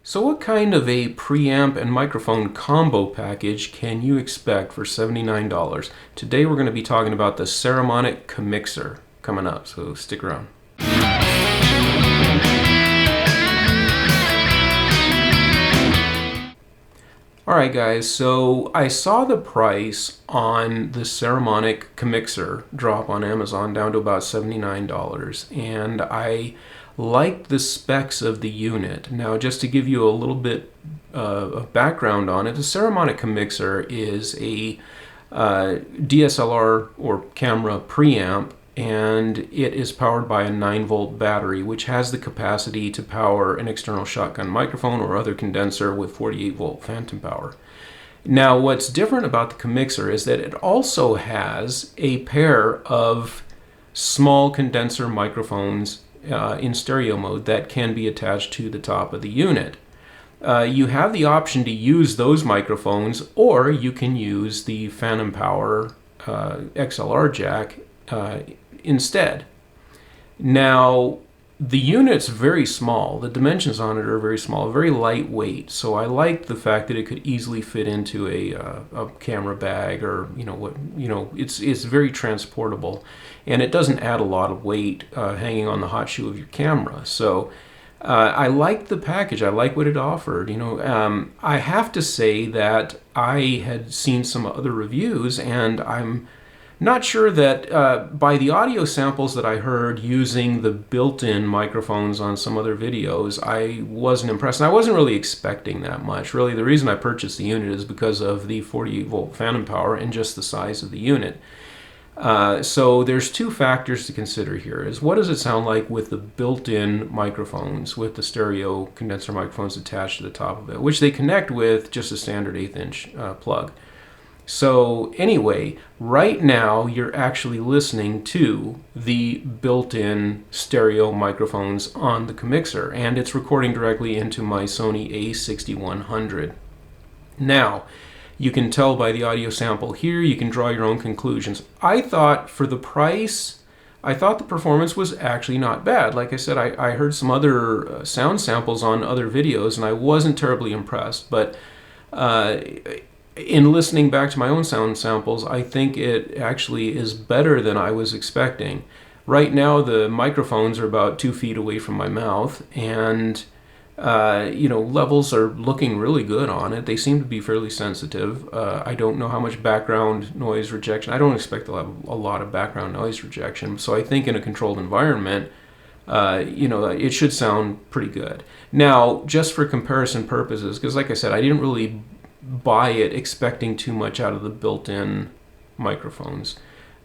So what kind of a preamp and microphone combo package can you expect for $79? Today we're going to be talking about the Saramonic CaMixer coming up, so stick around. Alright guys, so I saw the price on the Saramonic CaMixer drop on Amazon down to about $79, and I liked the specs of the unit. Now, just to give you a little bit of background on it, the Saramonic CaMixer is a DSLR or camera preamp, and it is powered by a 9-volt battery, which has the capacity to power an external shotgun microphone or other condenser with 48-volt phantom power. Now, what's different about the CaMixer is that it also has a pair of small condenser microphones in stereo mode that can be attached to the top of the unit. You have the option to use those microphones, or you can use the phantom power XLR jack instead. Now, the unit's very small. The dimensions on it are very small, very lightweight. So I liked the fact that it could easily fit into a camera bag, or it's very transportable, and it doesn't add a lot of weight hanging on the hot shoe of your camera. So I liked the package. I like what it offered. I have to say that I had seen some other reviews, and I'm not sure that by the audio samples that I heard using the built-in microphones on some other videos, I wasn't impressed. And I wasn't really expecting that much. Really, the reason I purchased the unit is because of the 48-volt phantom power and just the size of the unit. So there's two factors to consider here. Is what does it sound like with the built-in microphones, with the stereo condenser microphones attached to the top of it, which they connect with just a standard 1/8-inch plug. So anyway, right now you're actually listening to the built-in stereo microphones on the CaMixer, and it's recording directly into my Sony A6100. Now, you can tell by the audio sample here, you can draw your own conclusions. I thought for the price, I thought the performance was actually not bad. Like I said, I heard some other sound samples on other videos, and I wasn't terribly impressed, but in listening back to my own sound samples, I think it actually is better than I was expecting. Right now, the microphones are about 2 feet away from my mouth, and levels are looking really good on it. They seem to be fairly sensitive. I don't know how much background noise rejection. I don't expect to have a lot of background noise rejection. So I think in a controlled environment, it should sound pretty good. Now, just for comparison purposes, because like I said, I didn't really buy it expecting too much out of the built-in microphones.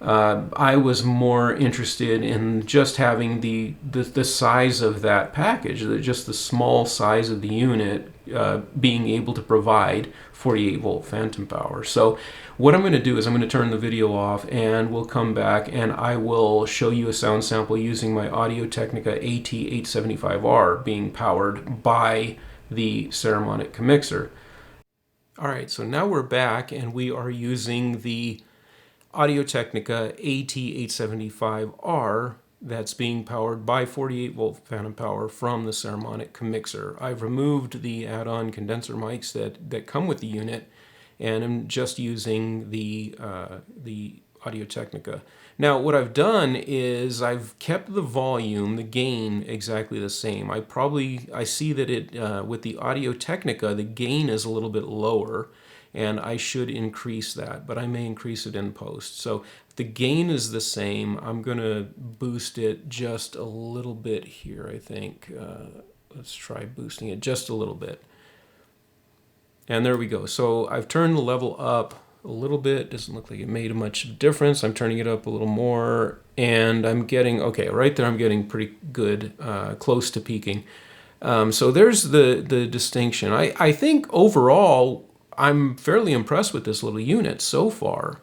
I was more interested in just having the size of that package, just the small size of the unit being able to provide 48-volt phantom power. So what I'm going to do is I'm going to turn the video off, and we'll come back and I will show you a sound sample using my Audio-Technica AT875R being powered by the Saramonic CaMixer. Alright, so now we're back, and we are using the Audio-Technica AT875R that's being powered by 48-volt phantom power from the Saramonic CaMixer. I've removed the add-on condenser mics that come with the unit, and I'm just using the Audio-Technica. Now, what I've done is I've kept the volume, the gain, exactly the same. I see that it with the Audio-Technica, the gain is a little bit lower, and I should increase that, but I may increase it in post. So if the gain is the same, I'm going to boost it just a little bit here, I think. Let's try boosting it just a little bit. And there we go. So I've turned the level up a little bit. Doesn't look like it made much difference. I'm turning it up a little more, and I'm getting, okay, right there I'm getting pretty good, close to peaking. So there's the distinction. I think overall I'm fairly impressed with this little unit so far.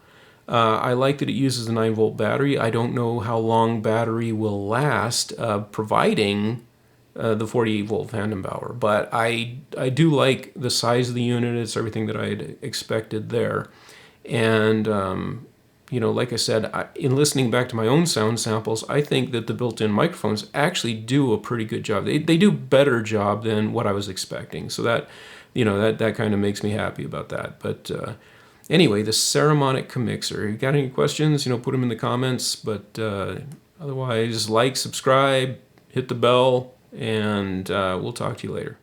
I like that it uses a 9-volt battery. I don't know how long battery will last, providing the 48-volt phantom power, but I do like the size of the unit. It's everything that I had expected there. And like I said, in listening back to my own sound samples, I think that the built-in microphones actually do a pretty good job. They do better job than what I was expecting. So that, that kind of makes me happy about that. But anyway, the Saramonic CaMixer. You got any questions? Put them in the comments. But otherwise, like, subscribe, hit the bell, and we'll talk to you later.